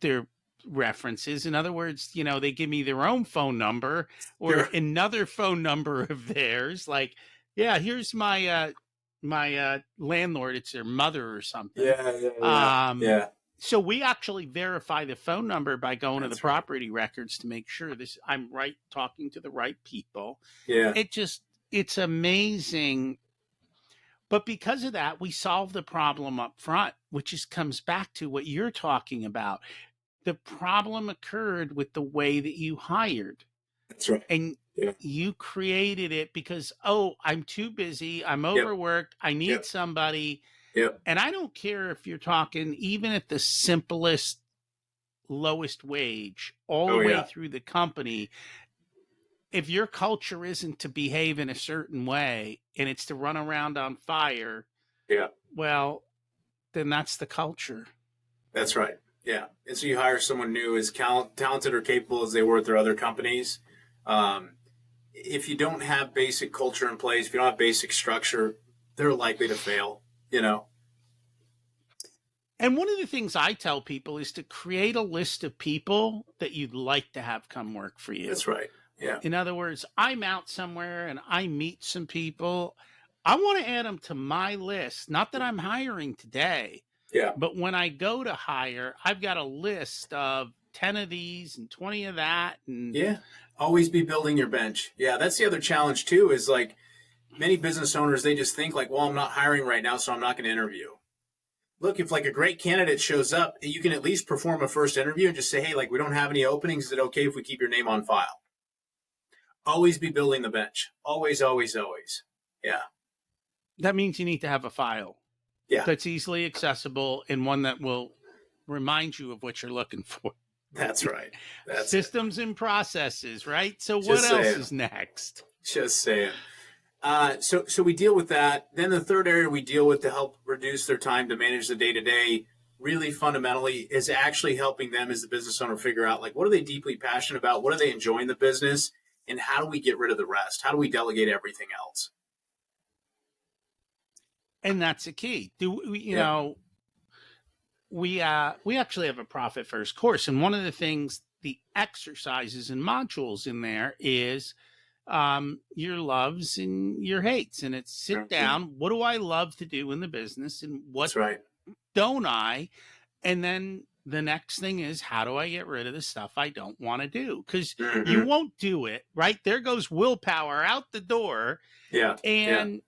their references. In other words, they give me their own phone number or another phone number of theirs. Like, here's my my landlord. It's their mother or something. Yeah. So we actually verify the phone number by going to the property records to make sure I'm right, talking to the right people. Yeah. It's amazing. But because of that, we solve the problem up front, which comes back to what you're talking about. The problem occurred with the way that you hired. That's right. And you created it because, I'm too busy. I'm overworked. I need somebody. Yep. And I don't care if you're talking even at the simplest, lowest wage, all the way through the company. If your culture isn't to behave in a certain way and it's to run around on fire, well, then that's the culture. That's right. Yeah. And so you hire someone new, as talented or capable as they were at their other companies. If you don't have basic culture in place, if you don't have basic structure, they're likely to fail, And one of the things I tell people is to create a list of people that you'd like to have come work for you. That's right. Yeah. In other words, I'm out somewhere and I meet some people. I want to add them to my list. Not that I'm hiring today. Yeah. But when I go to hire, I've got a list of 10 of these and 20 of that. And always be building your bench. Yeah. That's the other challenge too, is like many business owners, they just think like, well, I'm not hiring right now, so I'm not going to interview. Look, if like a great candidate shows up, you can at least perform a first interview and just say, hey, like we don't have any openings. Is it okay if we keep your name on file? Always be building the bench. Always, always, always. Yeah. That means you need to have a file. Yeah. That's easily accessible and one that will remind you of what you're looking for. That's right. That's systems and processes, right? So what else is next? Just saying. So we deal with that. Then the third area we deal with to help reduce their time to manage the day-to-day really fundamentally is actually helping them as the business owner figure out like what are they deeply passionate about? What do they enjoy in the business? And how do we get rid of the rest? How do we delegate everything else? And that's the key. We actually have a Profit First course. And one of the things, the exercises and modules in there is your loves and your hates. And it's sit down. What do I love to do in the business? And what don't I? And then the next thing is, how do I get rid of the stuff I don't want to do? Because you won't do it, right? There goes willpower out the door. Yeah. And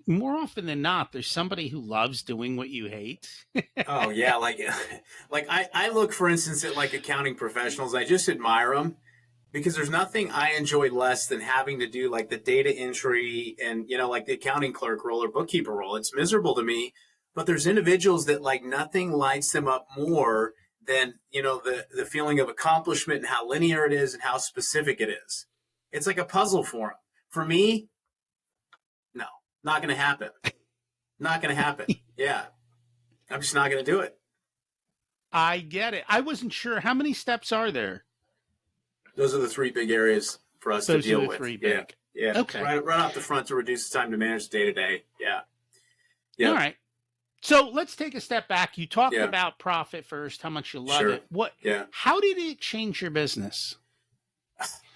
more often than not, there's somebody who loves doing what you hate. Oh, yeah. Like I look, for instance, at like accounting professionals. I just admire them because there's nothing I enjoy less than having to do like the data entry and, like the accounting clerk role or bookkeeper role. It's miserable to me. But there's individuals that like nothing lights them up more than, the feeling of accomplishment and how linear it is and how specific it is. It's like a puzzle for them. For me, no, not going to happen. Not going to happen. Yeah. I'm just not going to do it. I get it. I wasn't sure. How many steps are there? Those are the three big areas for us to deal with. Three big. Yeah. Okay. Right off the front to reduce the time to manage day to day. Yeah. All right. So let's take a step back. You talked about Profit First, how much you love it. How did it change your business?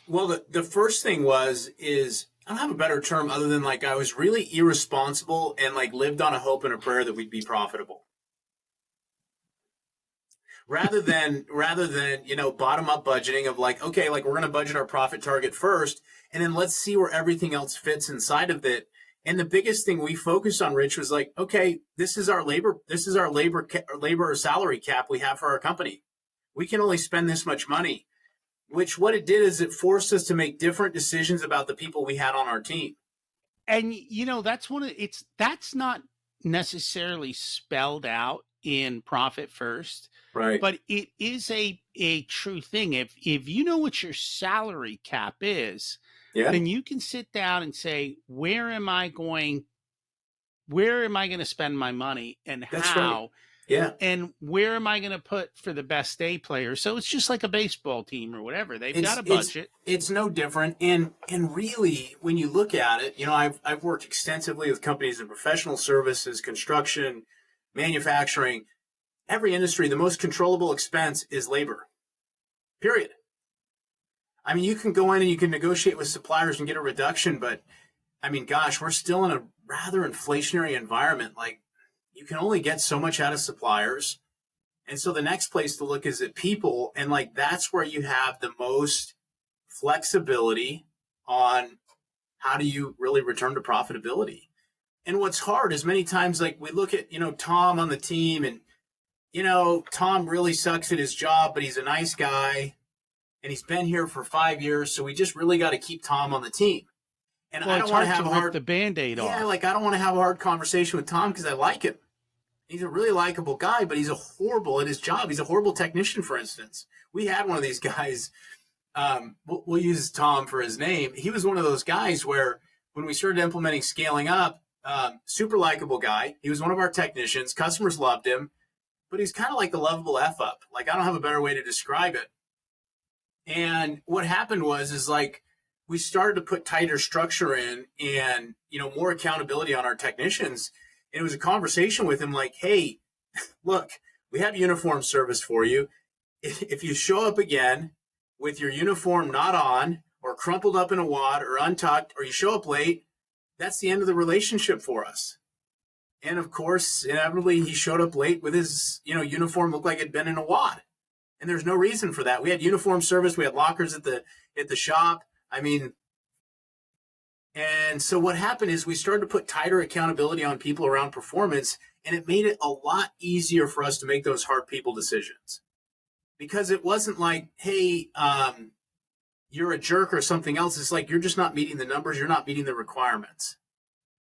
Well, the first thing is I don't have a better term other than like I was really irresponsible and like lived on a hope and a prayer that we'd be profitable. rather than, bottom up budgeting of like, okay, like we're going to budget our profit target first, and then let's see where everything else fits inside of it. And the biggest thing we focused on, Rich, was like, okay, this is our labor or salary cap we have for our company. We can only spend this much money, which what it did is it forced us to make different decisions about the people we had on our team. And that's not necessarily spelled out in Profit First, Right. but it is a true thing. If you know what your salary cap is, Yeah. then you can sit down and say, where am I going to spend my money, and That's how? right. Yeah. And where am I going to put for the best A player? So it's just like a baseball team or whatever. They've got a budget. It's no different. And really, when you look at it, I've worked extensively with companies in professional services, construction, manufacturing, every industry. The most controllable expense is labor, period. I mean, you can go in and you can negotiate with suppliers and get a reduction, but I mean, gosh, we're still in a rather inflationary environment. Like, you can only get so much out of suppliers. And so the next place to look is at people. And like, that's where you have the most flexibility on how do you really return to profitability. And what's hard is many times, like, we look at, Tom on the team, and, Tom really sucks at his job, but he's a nice guy and he's been here for 5 years. So we just really got to keep Tom on the team. And I don't want to have rip the Band-Aid off. Yeah, like, I don't want to have a hard conversation with Tom because I like him. He's a really likable guy, but he's horrible at his job. He's a horrible technician, for instance. We had one of these guys. We'll use Tom for his name. He was one of those guys where when we started implementing scaling up, super likable guy. He was one of our technicians. Customers loved him, but he's kind of like the lovable F up. Like, I don't have a better way to describe it. And what happened is like, we started to put tighter structure in and, more accountability on our technicians. And it was a conversation with him like, hey, look, we have uniform service for you. If you show up again with your uniform not on or crumpled up in a wad or untucked, or you show up late, that's the end of the relationship for us. And of course, inevitably, he showed up late with his, uniform looked like it'd been in a wad. And there's no reason for that. We had uniform service. We had lockers at the shop. I mean, and so what happened is we started to put tighter accountability on people around performance, and it made it a lot easier for us to make those hard people decisions. Because it wasn't like, hey, you're a jerk or something else. It's like, you're just not meeting the numbers. You're not meeting the requirements.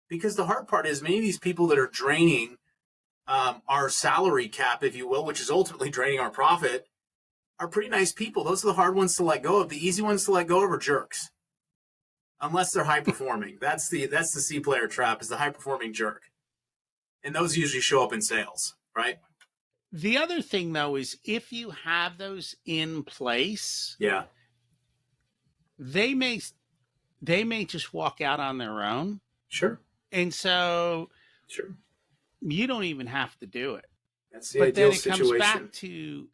Because the hard part is many of these people that are draining our salary cap, if you will, which is ultimately draining our profit, are pretty nice people. Those are the hard ones to let go of. The easy ones to let go of are jerks. Unless they're high performing. That's the C player trap, is the high performing jerk. And those usually show up in sales, right? The other thing, though, is if you have those in place, yeah, they may just walk out on their own. Sure. And so sure, you don't even have to do it. That's the ideal situation. Comes back to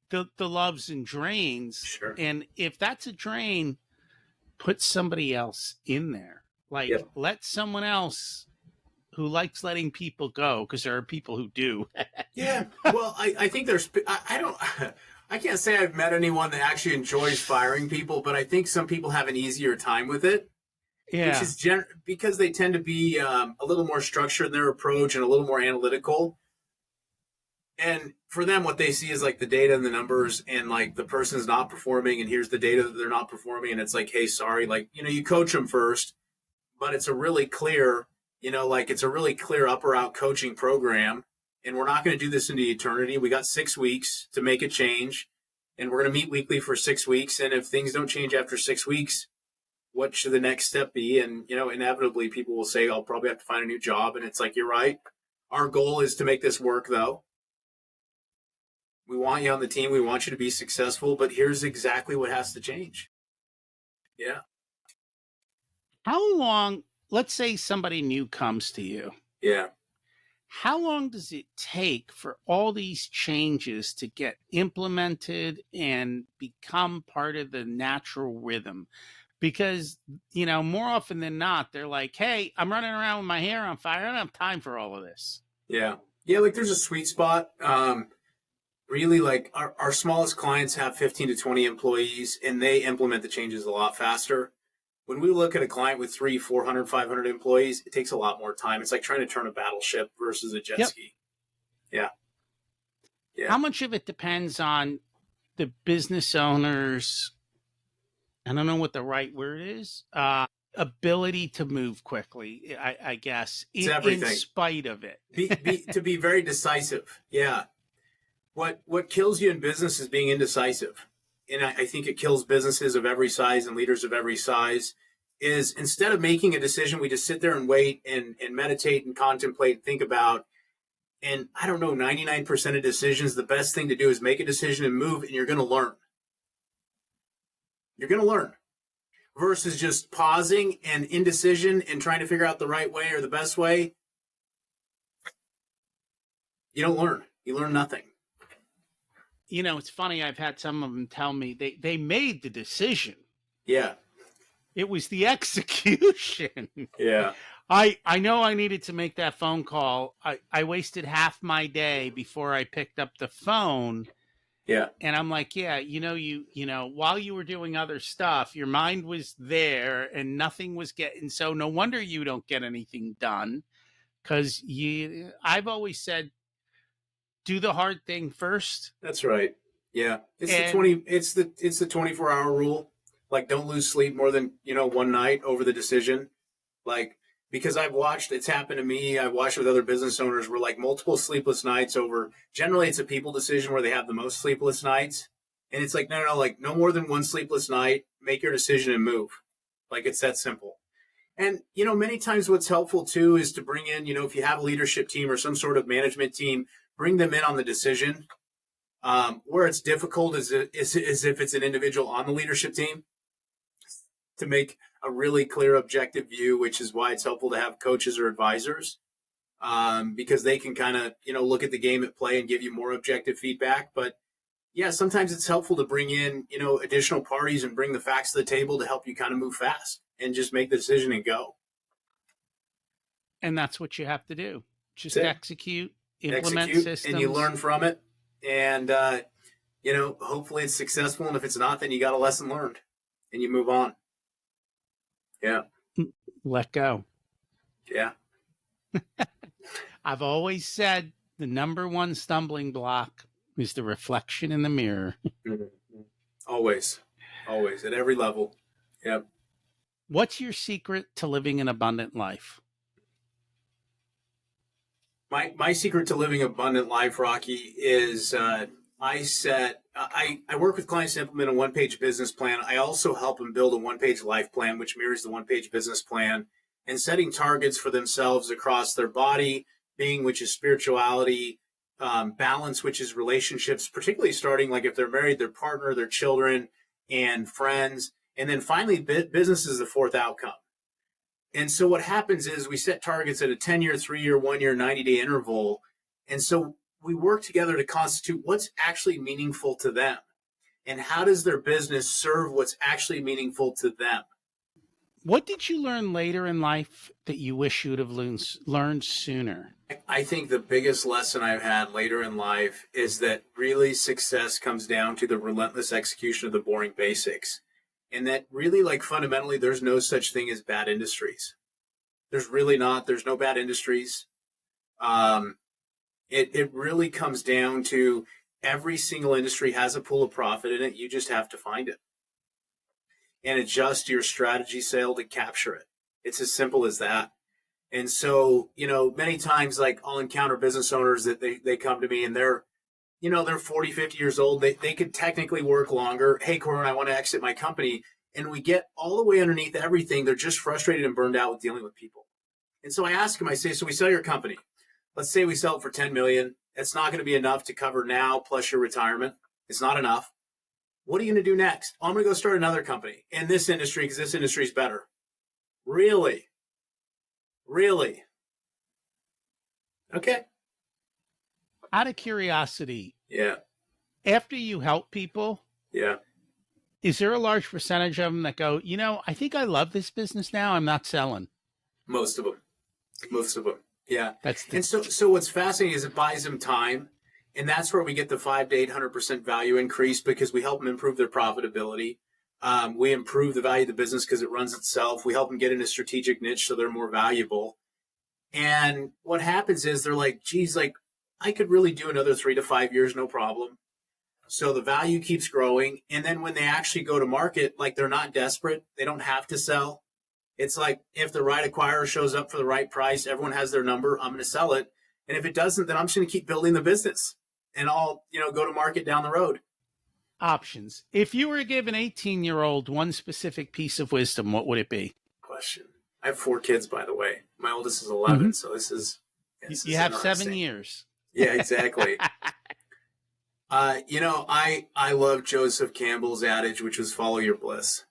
the loves and drains. Sure. And if that's a drain, put somebody else in there. Like, let someone else who likes letting people go, because there are people who do. Yeah. Well, I think I can't say I've met anyone that actually enjoys firing people, but I think some people have an easier time with it. Yeah. Which is because they tend to be a little more structured in their approach and a little more analytical. And for them, what they see is like the data and the numbers, and like the person's not performing, and here's the data that they're not performing. And it's like, hey, sorry, like, you coach them first, but it's a really clear, it's a really clear up or out coaching program. And we're not going to do this into eternity. We got 6 weeks to make a change, and we're going to meet weekly for 6 weeks. And if things don't change after 6 weeks, what should the next step be? And, inevitably people will say, I'll probably have to find a new job. And it's like, you're right. Our goal is to make this work, though. We want you on the team. We want you to be successful, but here's exactly what has to change. Yeah. How long, let's say somebody new comes to you. Yeah. How long does it take for all these changes to get implemented and become part of the natural rhythm? Because, more often than not, they're like, hey, I'm running around with my hair on fire. I don't have time for all of this. Yeah. Yeah, like there's a sweet spot. really like our smallest clients have 15 to 20 employees, and they implement the changes a lot faster. When we look at a client with 300, 400, 500 employees, it takes a lot more time. It's like trying to turn a battleship versus a jet Yep. ski. Yeah. Yeah. How much of it depends on the business owner's, I don't know what the right word is, ability to move quickly, I guess, It's in everything. spite of it. To be very decisive. Yeah. What kills you in business is being indecisive. And I think it kills businesses of every size and leaders of every size, is instead of making a decision, we just sit there and wait and meditate and contemplate and think about. And I don't know, 99% of decisions, the best thing to do is make a decision and move, and you're going to learn. You're going to learn. Versus just pausing and indecision and trying to figure out the right way or the best way. You don't learn. You learn nothing. You know, it's funny. I've had some of them tell me they made the decision. Yeah. It was the execution. Yeah. I know I needed to make that phone call. I wasted half my day before I picked up the phone. Yeah. And I'm like, yeah, you know, while you were doing other stuff, your mind was there and nothing was getting. So no wonder you don't get anything done, because I've always said, do the hard thing first. That's right. Yeah. It's the 24-hour rule. Like, don't lose sleep more than, one night over the decision. Like, because I've watched, it's happened to me. I've watched with other business owners where like multiple sleepless nights over, generally it's a people decision where they have the most sleepless nights. And it's like, no, like no more than one sleepless night, make your decision and move. Like, it's that simple. And, many times what's helpful too is to bring in, if you have a leadership team or some sort of management team, bring them in on the decision. Where it's difficult is if it's an individual on the leadership team, to make a really clear objective view, which is why it's helpful to have coaches or advisors, because they can kind of, look at the game at play and give you more objective feedback. But yeah, sometimes it's helpful to bring in, additional parties and bring the facts to the table to help you kind of move fast and just make the decision and go. And that's what you have to do. Just execute, implement systems. And you learn from it. And, hopefully it's successful. And if it's not, then you got a lesson learned and you move on. Yeah. Let go. Yeah. I've always said the number one stumbling block is the reflection in the mirror. Always at every level. Yep. What's your secret to living an abundant life? My secret to living an abundant life, Rocky, is I work with clients to implement a one-page business plan. I also help them build a one-page life plan, which mirrors the one-page business plan, and setting targets for themselves across their body, being, which is spirituality, balance, which is relationships, particularly starting like if they're married, their partner, their children, and friends. And then finally, business is the fourth outcome. And so what happens is we set targets at a 10-year, 3-year, 1-year, 90-day interval. And so we work together to constitute what's actually meaningful to them and how does their business serve what's actually meaningful to them. What did you learn later in life that you wish you would have learned sooner? I think the biggest lesson I've had later in life is that really success comes down to the relentless execution of the boring basics. And that really, like, fundamentally, there's no such thing as bad industries. There's really not. There's no bad industries. It really comes down to every single industry has a pool of profit in it. You just have to find it and adjust your strategy sale to capture it. It's as simple as that. And so, many times, like, I'll encounter business owners that they come to me and they're 40, 50 years old. They could technically work longer. Hey, Corwin, I want to exit my company. And we get all the way underneath everything. They're just frustrated and burned out with dealing with people. And so I ask them, I say, so we sell your company. Let's say we sell it for $10 million. It's not going to be enough to cover now plus your retirement. It's not enough. What are you going to do next? Oh, I'm going to go start another company in this industry because this industry is better. Really? Really? Okay. Out of curiosity. Yeah. After you help people. Yeah. Is there a large percentage of them that go, I think I love this business now. I'm not selling. Most of them. Yeah. So what's fascinating is it buys them time. And that's where we get the 5 to 800% value increase, because we help them improve their profitability. We improve the value of the business because it runs itself. We help them get in a strategic niche so they're more valuable. And what happens is they're like, geez, like I could really do another 3 to 5 years, no problem. So the value keeps growing. And then when they actually go to market, like they're not desperate. They don't have to sell. It's like if the right acquirer shows up for the right price, everyone has their number, I'm going to sell it. And if it doesn't, then I'm just going to keep building the business and I'll, go to market down the road. Options. If you were to give an 18-year-old one specific piece of wisdom, what would it be? Question. I have 4 kids, by the way. My oldest is 11, so this is you have 7 years. Yeah, exactly. I love Joseph Campbell's adage, which was follow your bliss.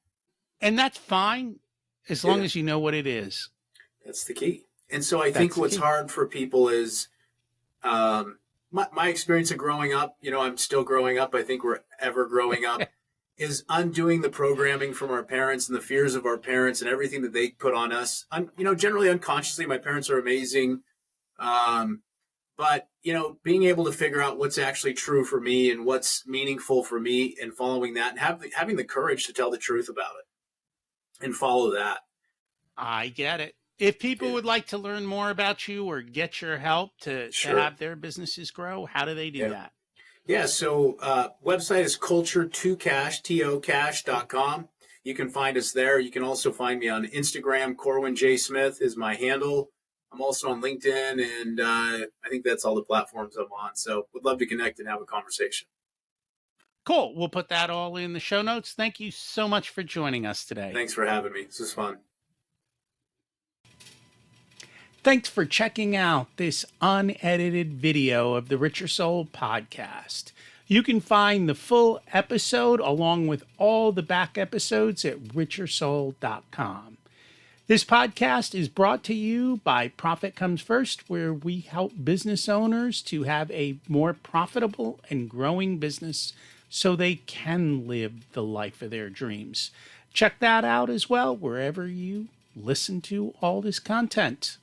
And that's fine as long as you know what it is. That's the key. And so I think what's hard for people is my experience of growing up, I'm still growing up. I think we're ever growing up, is undoing the programming from our parents and the fears of our parents and everything that they put on us. Generally unconsciously, my parents are amazing. But, being able to figure out what's actually true for me and what's meaningful for me and following that and having the courage to tell the truth about it and follow that. I get it. If people would like to learn more about you or get your help to have their businesses grow, how do they do that? Yeah, so website is culture2cash, tocash.com. You can find us there. You can also find me on Instagram. Corwin J. Smith is my handle. I'm also on LinkedIn, and I think that's all the platforms I'm on. So would love to connect and have a conversation. Cool. We'll put that all in the show notes. Thank you so much for joining us today. Thanks for having me. This was fun. Thanks for checking out this unedited video of the Richer Soul podcast. You can find the full episode along with all the back episodes at richersoul.com. This podcast is brought to you by Profit Comes First, where we help business owners to have a more profitable and growing business so they can live the life of their dreams. Check that out as well wherever you listen to all this content.